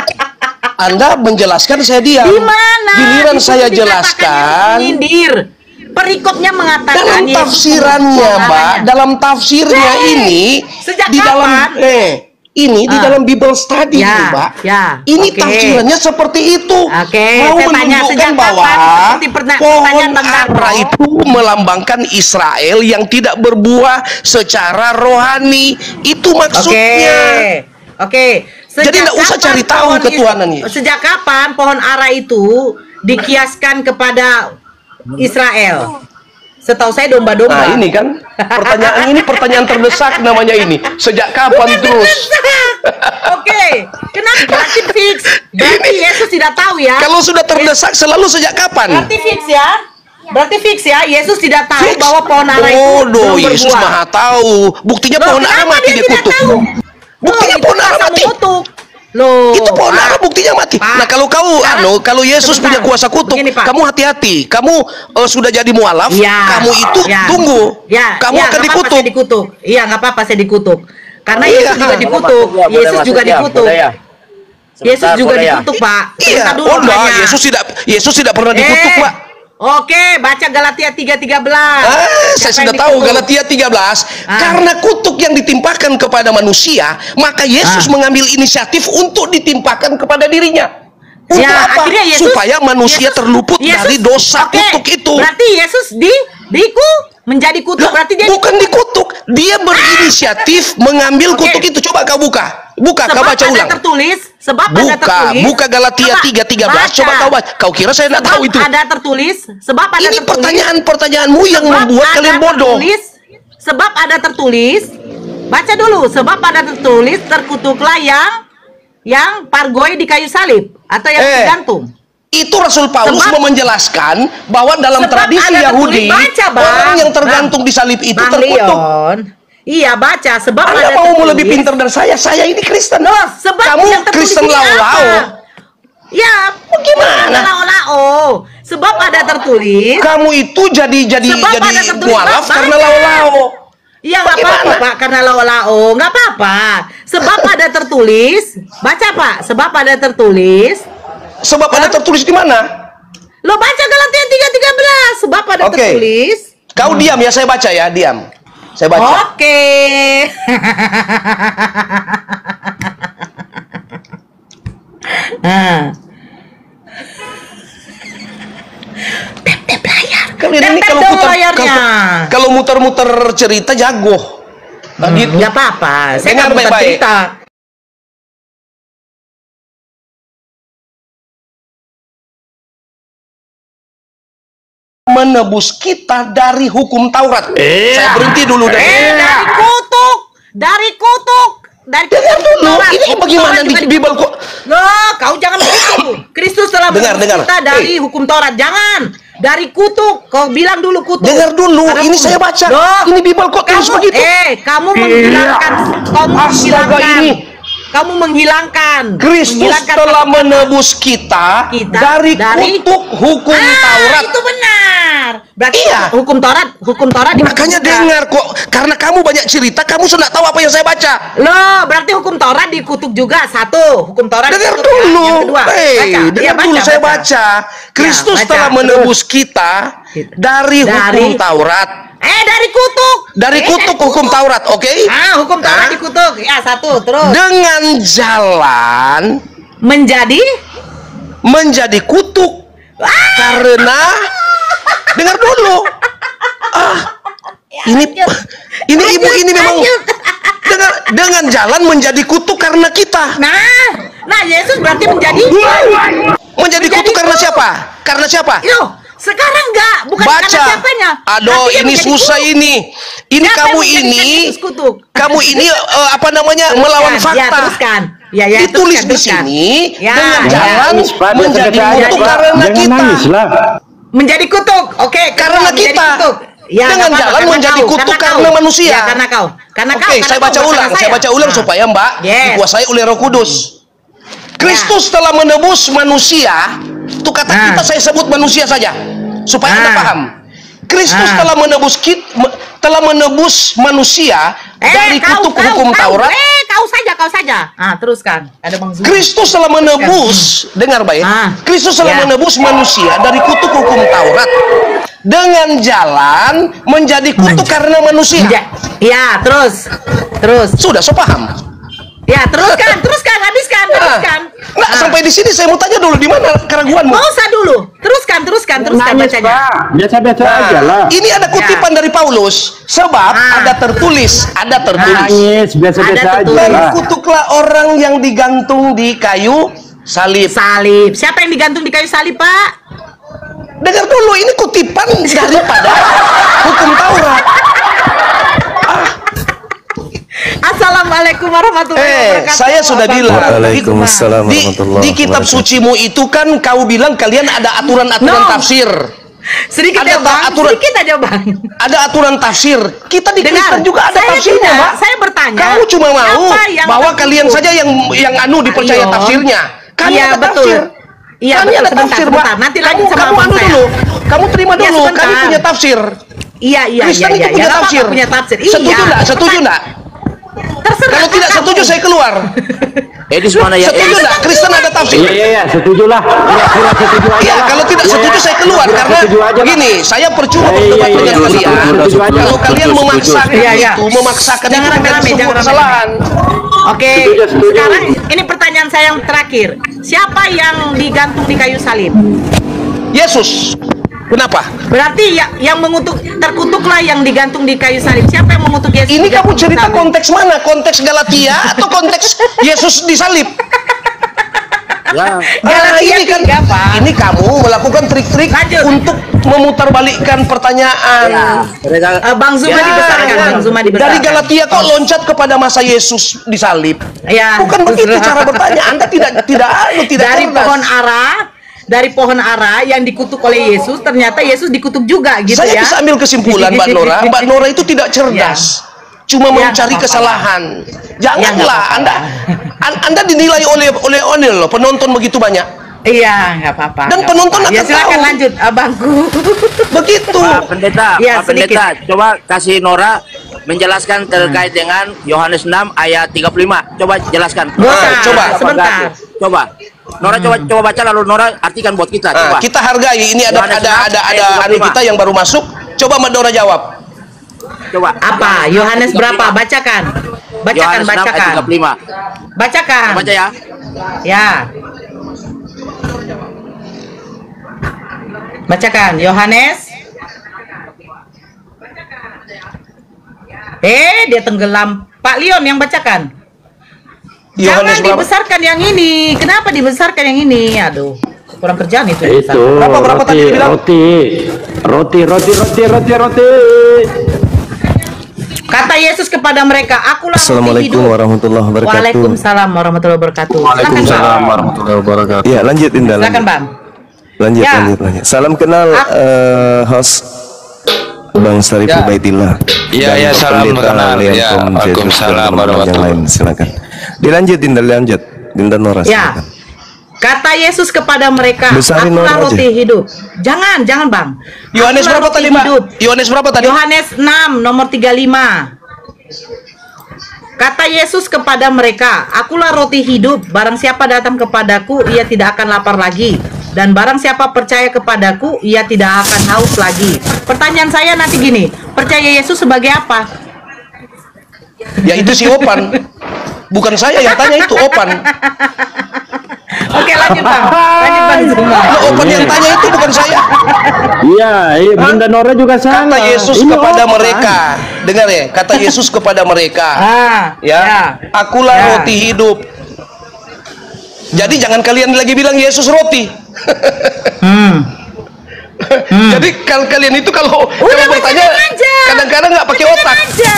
Anda menjelaskan, saya diam. Di mana? Giliran saya jelaskan. Menyindir. Perikopnya mengatakan dalam tafsirannya, Mbak, dalam tafsirnya ini di dalam di dalam Bible Study, Mbak. Ini tafsirannya seperti itu. Mau menunjukkan bahwa pohon ara itu melambangkan Israel yang tidak berbuah secara rohani. Itu maksudnya. Jadi tidak usah cari tahu ketuhanannya. Sejak kapan pohon ara itu dikiaskan kepada Israel? Setahu saya domba-domba. Nah, ini kan pertanyaan terdesak namanya ini. Sejak kapan terus? Oke, kenapa berarti fix? Berarti Yesus tidak tahu ya? Kalau sudah terdesak selalu sejak kapan? Berarti fix ya? Berarti fix ya? Yesus tidak tahu bahwa pohon ara itu Bodoh, belum Yesus berbuah. maha tahu. Buktinya pohon ara mati dia tidak dikutuk. tahu? Buktinya Itu pohon ara kuasa mati. mengutuk. Loh, Itu pohon Pak. ara buktinya mati. Pak. Nah, kalau kalau Yesus Sebentar. punya kuasa kutuk, Begini, Pak. kamu hati-hati. Kamu sudah jadi mualaf, Ya, kamu itu ya. tunggu. Ya, Kamu ya, akan nggak apa-apa dikutuk. saya dikutuk. Iya, nggak apa-apa saya dikutuk. Karena Iya. Yesus juga dikutuk. Yesus juga dikutuk. Yesus juga dikutuk, Pak. Iya. Sebentar dulu, Oh enggak, makanya. Yesus tidak pernah dikutuk, Pak. Oke, baca Galatia 3:13. Saya Siapa sudah yang tahu dikutuk? Galatia 13. Karena kutuk yang ditimpakan kepada manusia, maka Yesus mengambil inisiatif untuk ditimpakan kepada dirinya. Untuk Ya, apa? akhirnya Yesus, Supaya manusia terluput dari dosa oke, kutuk itu. Berarti Yesus menjadi kutuk. Lah, Berarti dia bukan dikutuk, dia berinisiatif mengambil Oke. kutuk itu. Coba kau buka, kau baca ada ulang. tertulis, sebab ada tertulis. Buka Galatia 3:13. Coba kau baca. Kau kira saya tidak tahu itu? Ada tertulis, sebab ada Ini tertulis. pertanyaan-pertanyaanmu yang Sebab membuat ada kalian bodoh. tertulis, sebab ada tertulis. Baca dulu, sebab ada tertulis, terkutuklah yang pargoi di kayu salib atau yang digantung. Itu Rasul Paulus Sebab- mau menjelaskan bahwa dalam Sebab tradisi ada Yahudi, tertulis, baca, Bang. orang yang tergantung di salib itu Bang terkutuk. Leon. Iya, baca, sebab Anda ada mau tertulis. lebih pintar dari saya ini Kristen. Loh, sebab Kamu yang tertulis Kristen ini lau-lau. apa? Ya, Gimana? lau-lau. Sebab ada tertulis. Kamu itu jadi Sebab ada tertulis, mualaf Pak, karena baca. lau-lau. Iya, nggak Bagaimana? apa-apa, Pak, karena lau-lau. Nggak apa-apa. Sebab ada tertulis. Baca, Pak. Sebab ada tertulis. Sebab ada tertulis di mana? Lo baca Galatia 3:13. Sebab ada Oke. tertulis. Kau diam ya, saya baca ya, diam. Saya baca. Oke. Nah. Tap-tap layar. Kalian ini Tap-tap kalau dong putar layarnya. kalau muter-muter cerita jago. Nah, gitu. Nggak apa-apa. Saya Dengar nggak bukan baik-baik. cerita. Menebus kita dari hukum Taurat. Saya berhenti dulu deh. Dari kutuk. Dengar dulu, Taurat. ini Hukum bagaimana Taurat di juga Bible kok? Loh, kau jangan begitu. Kristus telah Dengar. menebus kita dari hukum Taurat. Jangan. Dari kutuk. Kau bilang dulu kutuk. Dengar dulu, Karena ini kutuk. saya baca. Loh, Ini Bible kok terus begitu? kamu menghilangkan. Astaga, ini. Kamu menghilangkan. Kristus menghilangkan telah kata-kata menebus kita dari kutuk hukum Taurat. Itu benar. Berarti Iya. hukum Taurat Makanya dikutuk. dengar kok, karena kamu banyak cerita, kamu sudah tahu apa yang saya baca. Loh, berarti hukum Taurat dikutuk juga. Satu, hukum Taurat Dengar dikutuk, ya. Yang dulu, kedua, baca. dengar Iya, dulu saya baca. Kristus baca. telah menebus kita dari hukum Dari- Taurat. Dari kutuk. Dari kutuk hukum Taurat, oke? Hukum Taurat dikutuk. Ya, satu, terus. Dengan jalan menjadi kutuk karena dengar dulu. Ini ibu ini memang dengan jalan menjadi kutuk karena kita. Nah, Yesus berarti menjadi Kutuk karena siapa? Karena siapa? Loh, sekarang enggak, bukan karena Baca. siapanya. Aduh, Nanti dia ini menjadi susah kutuk. ini. Ini Siapa kamu yang menjadikan ini, Yesus kutuk? kamu ini melawan Ya, fakta. teruskan. Ya, Ditulis di teruskan. sini Ya, dengan ya. jalan Nangis, Pak. menjadi Jangan kutuk Pak. karena Jangan kita. nangis lah. Menjadi kutuk. Oke, Karena menjadi kita. kutuk. Ya, Dengan nggak apa-apa, jalan karena menjadi kau, kutuk karena kau. manusia. Ya, karena kau. Karena Oke, kau. karena saya kau, baca bukan ulang. karena Saya baca ulang supaya Mbak Yes. dikuasai oleh Roh Kudus. Kristus telah menebus manusia. Itu kata kita saya sebut manusia saja supaya Anda paham. Kristus telah menebus manusia dari kutuk hukum Taurat. Kau saja. Teruskan. Ada Bang Zul. Kristus telah menebus, dengar baik. Kristus telah Ya. menebus manusia dari kutuk hukum Taurat dengan jalan menjadi kutuk karena manusia. Ya, terus. Sudah, so paham? Ya, teruskan, habiskan. Nggak, sampai di sini saya mau tanya dulu, di mana keraguanmu? Mau usah dulu. Teruskan Nangis, bacanya. Pak. Biasa-biasa aja lah. Ini ada kutipan dari Paulus, sebab ada tertulis. Nangis, biasa-biasa Ada aja tertulis. Dan lah. kutuklah orang yang digantung di kayu salib. Salib. Siapa yang digantung di kayu salib, Pak? Dengar dulu, ini kutipan daripada hukum Taurat. Assalamualaikum warahmatullahi wabarakatuh. Saya sudah bilang, Waalaikumsalam warahmatullahi di kitab sucimu itu kan kau bilang kalian ada aturan-aturan tafsir. Sedikit Ada ya bang, aturan- sedikit aja bang. Ada aturan tafsir. Kita di Kristen juga ada saya tafsirnya, tidak, Pak. saya bertanya. Kamu cuma mau siapa yang bahwa tertutup? kalian saja yang dipercaya Ayo. tafsirnya. Kami Iya, ada betul. tafsir. Iya, Kami betul. ada Sebentar, tafsir, sebentar. Pak. Nanti lanjut sama kamu abang anu saya. dulu. Kamu terima Iya, dulu. sebentar. Kami punya tafsir. Iya. Kristen itu Iya. punya Bapak tafsir. punya tafsir. Setuju Iya. enggak? Setuju enggak? Terserah. Kalau tidak setuju saya keluar. Edis mana ya? Setuju enggak? Kristen ada tafsir. Iya, setujulah. Kira-kira setuju aja Iya, lah. kalau tidak Iya, setuju saya keluar kira-kira karena setuju aja lah. begini, saya percuma Iya, berdebat iya, dengan iya, kalian. setuju aja. Kalau kalian memaksakan Iya, iya. itu, memaksakan Jangan itu menjadi rame-rame, sebuah jangan kesalahan. Oke, Setuju. sekarang ini pertanyaan saya yang terakhir. Siapa yang digantung di kayu salib? Yesus. Kenapa? Berarti yang terkutuklah yang digantung di kayu salib. Siapa yang mengutuk Yesus? Ini kamu digantung di cerita salib? konteks mana? Konteks Galatia atau konteks Yesus disalib? Ya. Galatia ini kan 3, Pak. ini kamu melakukan trik-trik Lanjut. untuk memutarbalikkan pertanyaan. Mereka Bang Zuma Ya, dibesarkan. kan? Bang Zuma dibesarkan. Dari Galatia kok loncat kepada masa Yesus disalib? Ya. Bukan begitu cara bertanya. Anda tidak Dari cerdas. pohon ara, dari pohon ara yang dikutuk oleh Yesus, ternyata Yesus dikutuk juga gitu Saya ya. bisa ambil kesimpulan Mbak Nora. Mbak Nora itu tidak cerdas. Cuma Ya, mencari nggak apa-apa. kesalahan. Janganlah Ya, nggak Anda dinilai oleh loh penonton begitu banyak. Iya, nggak apa-apa. Dan nggak penonton apa-apa. Ya akan silakan tahu. lanjut, abangku. Begitu. Pak Pendeta, Ya, Pak Pendeta, sedikit. coba kasih Nora menjelaskan terkait dengan Yohanes 6 ayat 35. Coba jelaskan. Nggak usah, coba. sebentar. Coba. Nora coba baca lalu Nora artikan buat kita. Nah, Coba. kita hargai. Ini ada Yohanes 6 anu kita yang baru masuk. Coba Mbak Nora jawab. Coba. Apa? Yohanes berapa? Bacakan. Bacakan, Yohanes 6 ayat bacakan. 35. Bacakan. Baca ya. Ya. Bacakan Yohanes. Dia tenggelam. Pak Leon yang bacakan. Yohanes Jangan berapa? dibesarkan yang ini. Kenapa dibesarkan yang ini? Aduh, kurang kerjaan itu. Itu Berapa tadi dibilang? roti. Kata Yesus kepada mereka, akulah roti Assalamualaikum hidup. warahmatullahi wabarakatuh. Waalaikumsalam warahmatullahi wabarakatuh. Silakan, Waalaikumsalam Bang. warahmatullahi wabarakatuh. Iya, lanjut Indah. Silakan, Bang. Lanjut, Ya. lanjut. Salam kenal host Bang Sarif Ya. Ubaitillah. Iya, Dan ya, salam Pendeta kenal. Leon Ya, Tom, Waalaikumsalam Yesus, dan teman-teman yang warahmatullahi. lain. Silakan. Dilanjut Indah, lanjut. Dinda Nora, Ya. silakan. Kata Yesus kepada mereka, Besarin akulah orang aja. roti hidup. Jangan Bang. Yohanes Akulah berapa roti tadi, Mbak? hidup. Yohanes berapa tadi? Yohanes 6 nomor 35. Kata Yesus kepada mereka, akulah roti hidup, barang siapa datang kepadaku, ia tidak akan lapar lagi. Dan barang siapa percaya kepadaku, ia tidak akan haus lagi. Pertanyaan saya nanti gini, percaya Yesus sebagai apa? Ya itu si Opan. Bukan saya yang tanya itu, Opan. Oke, lanjut Bang. Lanjut Bang Zuma. Loh, Opan yang tanya itu bukan saya. Iya, Bunda Nora juga salah. Kata Yesus Ini kepada apa? mereka. Dengar ya, kata Yesus kepada mereka. Ya, akulah Ya. roti hidup. Jadi jangan kalian lagi bilang Yesus roti. Jadi kalian itu kalau bertanya aja. kadang-kadang nggak pakai Bacakan otak. aja.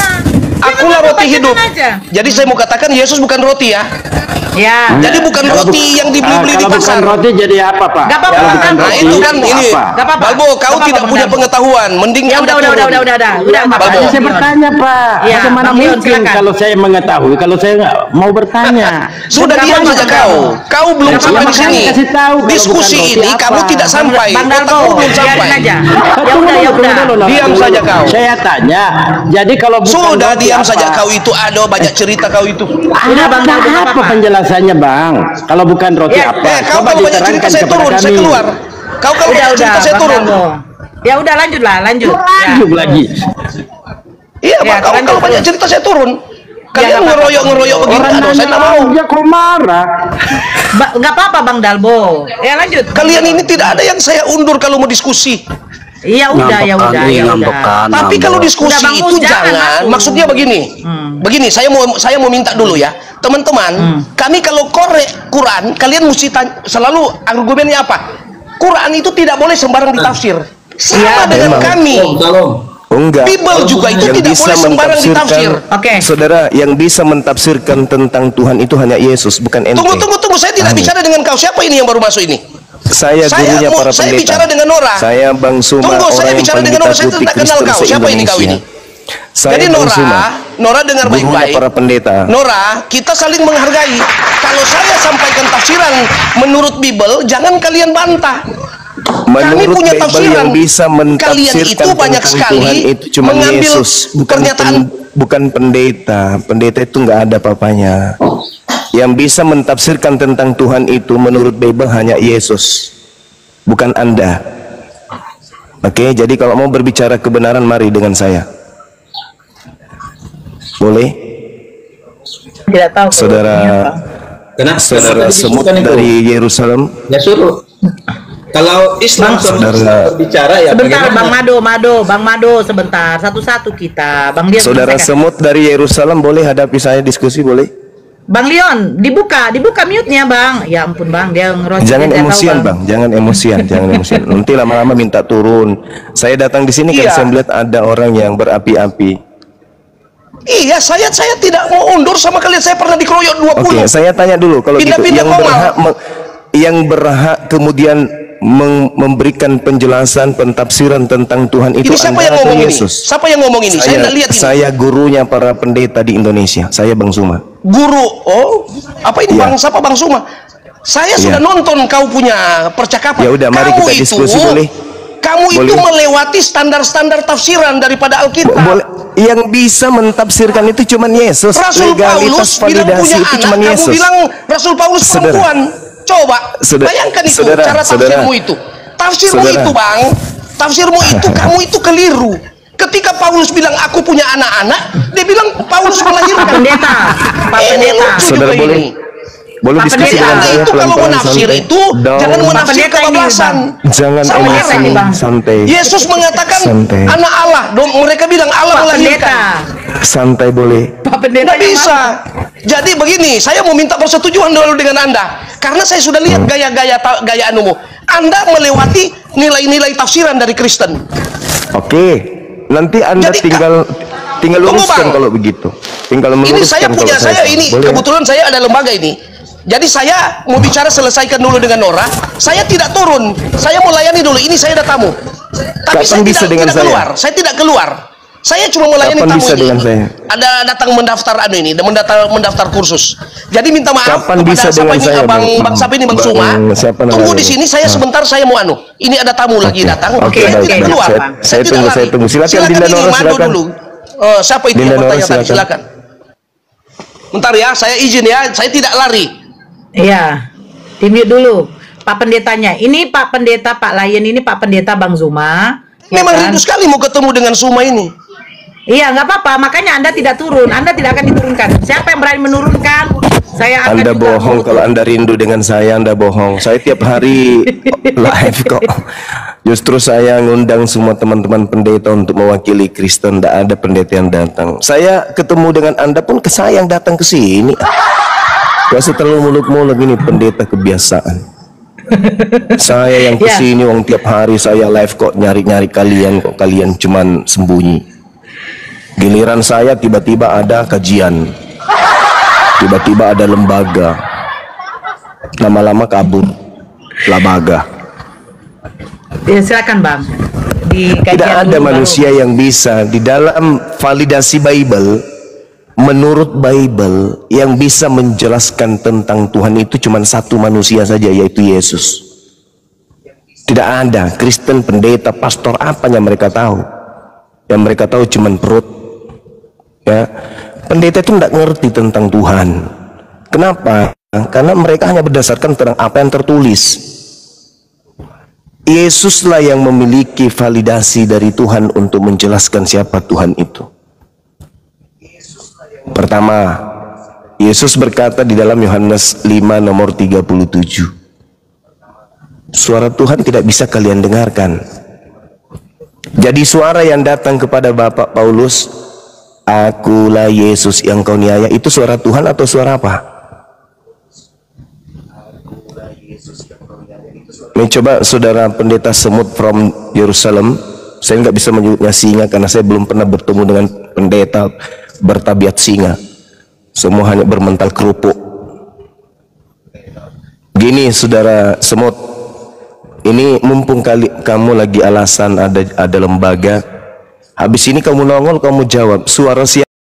Akulah Jangan roti bacakan hidup. aja. Jadi saya mau katakan Yesus bukan roti ya. Ya. Jadi bukan Kalau roti yang dibeli-beli di kalau bukan pasar. roti jadi apa, Pak? Nggak apa-apa, Kalau bukan bukan Nah roti, itu kan ini, apa? Nggak apa-apa. Balbo, kau Nggak apa-apa, tidak punya Bang. pengetahuan. Mending Ya Anda udah, turun. Udah, Balbo. Makanya saya bertanya, Pak. Ya, Bagaimana Bang Leon, mungkin silakan. kalau saya mengetahui, kalau saya nggak mau bertanya? Sudah Nggak diam apa-apa, saja Bang kau. Dalbo. Kau belum Nggak sampai apa-apa, di sini. kasih tahu kalau Diskusi bukan roti ini apa. kamu tidak sampai. Bang Otak Dalbo, kamu belum sampai. biarin aja. Ya Tunggu udah, ya dulu, udah. tunggu dulu, Diam tunggu saja dulu. kau. Saya tanya, jadi kalau bukan Sudah roti diam apa? saja kau itu ada banyak cerita kau itu. Udah, Bang Dalbo, nggak Apa apa-apa. penjelasannya, Bang? Kalau bukan roti Ya, apa? Kau kalau banyak cerita saya turun, saya keluar. Kau kalau banyak cerita saya Bang turun. Dalbo. Ya udah lanjut. Ya. Lanjut lagi. Iya, Ya, Pak, kau lanjut, kalau banyak terus. cerita saya turun. Kalian nggak apa-apa. ngeroyok begini, Orang aduh saya nanya nggak mau. aja kok marah. Nggak apa-apa Bang Dalbo. Ya lanjut. Kalian ini tidak ada yang saya undur kalau mau diskusi. Ya udah. Tapi kalau diskusi Udah, Bang itu Mus, jangan jangan, langsung. maksudnya begini. Begini, saya mau minta dulu ya. Teman-teman, kami kalau korek Quran, kalian mesti selalu argumennya apa? Quran itu tidak boleh sembarang ditafsir. Sama dengan kami. Enggak. Bible juga itu yang tidak boleh sembarang ditafsir. Saudara, yang bisa mentafsirkan tentang Tuhan itu hanya Yesus, bukan ente. Tunggu. Saya tidak bicara dengan kau. Siapa ini yang baru masuk ini? Saya gurunya para pendeta. Saya bicara dengan Nora. Saya Bang Suma. Tunggu, saya bicara dengan Nora. Saya tidak kenal kau. Siapa ini kau ini? Jadi Nora dengar baik-baik. Para pendeta. Nora, kita saling menghargai. Kalau saya sampaikan tafsiran menurut Bible, jangan kalian bantah. Kami punya tafsiran. Yang bisa kalian itu banyak sekali Tuhan itu cuma mengambil Yesus, bukan pendeta. Pendeta itu nggak ada papanya. Yang bisa mentafsirkan tentang Tuhan itu menurut Bible hanya Yesus, bukan Anda. Oke, jadi kalau mau berbicara kebenaran, mari dengan saya. Boleh? Tidak tahu. Saudara semut dari Yerusalem. Ya suruh. Kalau Islam saudara berbicara ya sebentar bagaimana? Bang Mado sebentar, satu-satu kita. Bang Leon, saudara semut dari Yerusalem, boleh hadapi saya diskusi, boleh? Bang Leon, dibuka mute-nya, Bang. Ya ampun, Bang, dia ngerocok. Jangan emosian, Bang. Jangan emosian. Nanti lama-lama minta turun. Saya datang di sini karena saya melihat ada orang yang berapi-api. Iya, saya tidak mau undur sama kalian. Saya pernah dikeroyok 20. Oke, saya tanya dulu kalau gitu yang berhak kemudian memberikan penjelasan pentafsiran tentang Tuhan itu siapa yang ngomong ini? Siapa yang ngomong ini? Saya tidak lihat ini. Saya gurunya para pendeta di Indonesia. Saya Bang Suma. Guru? Oh, apa ini Bang? Siapa Bang Suma? Saya sudah nonton kau punya percakapan. Ya udah, mari kita diskusi boleh. Kamu itu melewati standar-standar tafsiran daripada Alkitab. Yang bisa mentafsirkan itu cuma Yesus. Rasul Paulus bilang punya anak, kamu bilang Rasul Paulus perempuan. Coba bayangkan itu cara tafsirmu itu. Tafsirmu itu, Bang. Tafsirmu itu kamu itu keliru. Ketika Paulus bilang aku punya anak-anak, dia bilang Paulus melahirkan. Pak Pendeta. Saudara boleh diskusi dengan saya itu kalau menafsir itu jangan menafsir kebablasan. Jangan emosi, santai. Yesus mengatakan anak Allah. Mereka bilang Allah melahirkan. Santai boleh. Pak Pendeta nggak bisa. Jadi begini, saya mau minta persetujuan dulu dengan Anda karena saya sudah lihat gaya anumu. Anda melewati nilai-nilai tafsiran dari Kristen. Oke, nanti Anda tinggal luruskan kalau begitu. Tinggal meluruskan. Ini saya punya kebetulan saya ada lembaga ini. Jadi saya mau bicara, selesaikan dulu dengan Nora. Saya tidak turun. Saya mau layani dulu. Ini saya ada tamu. Tapi saya tidak keluar. Saya tidak keluar. Saya cuma mau layani tamu ini. Ada datang mendaftar mendaftar kursus. Jadi minta maaf kepada siapa ini Bang Suma. Tunggu di sini, saya sebentar, saya mau Ini ada tamu lagi datang. Saya tidak keluar. Saya tunggu. Silakan Dinda Nora, silakan. Siapa itu yang bertanya tadi? Silakan. Bentar ya, saya izin ya. Saya tidak lari. Iya, timut dulu Pak Pendetanya. Ini Pak Pendeta, Pak Lion, ini Pak Pendeta Bang Zuma. Memang rindu sekali mau ketemu dengan Suma ini. Iya, nggak apa-apa. Makanya Anda tidak turun. Anda tidak akan diturunkan. Siapa yang berani menurunkan? Saya akan. Anda bohong kalau Anda rindu dengan saya. Anda bohong. Saya tiap hari live kok. Justru saya ngundang semua teman-teman pendeta untuk mewakili Kristen. Tidak ada pendeta yang datang. Saya ketemu dengan Anda pun saya yang datang ke sini. Gak usah terlalu muluk-muluk, ini pendeta kebiasaan. Saya yang kesini, wong tiap hari saya live kok nyari-nyari kalian, kok kalian cuman sembunyi. Giliran saya tiba-tiba ada kajian, tiba-tiba ada lembaga, lama-lama kabur lembaga. Ya, silakan Bang. Tidak ada manusia yang bisa di dalam validasi Bible. Menurut Bible yang bisa menjelaskan tentang Tuhan itu cuma satu manusia saja, yaitu Yesus. Tidak ada Kristen, pendeta, pastor, apanya mereka tahu. Yang mereka tahu cuma perut. Ya, pendeta itu tidak ngerti tentang Tuhan. Kenapa? Karena mereka hanya berdasarkan tentang apa yang tertulis. Yesuslah yang memiliki validasi dari Tuhan untuk menjelaskan siapa Tuhan itu. Pertama, Yesus berkata di dalam Yohanes 5 nomor 37, suara Tuhan tidak bisa kalian dengarkan. Jadi suara yang datang kepada Bapak Paulus, akulah Yesus yang kau niaya, itu suara Tuhan atau suara apa? Ini coba saudara pendeta semut from Yerusalem. Saya nggak bisa menyebutnya singa karena saya belum pernah bertemu dengan pendeta bertabiat singa. Semua hanya bermental kerupuk. Gini saudara semut, ini mumpung kamu lagi alasan ada lembaga. Habis ini kamu nongol, kamu jawab, suara siapa?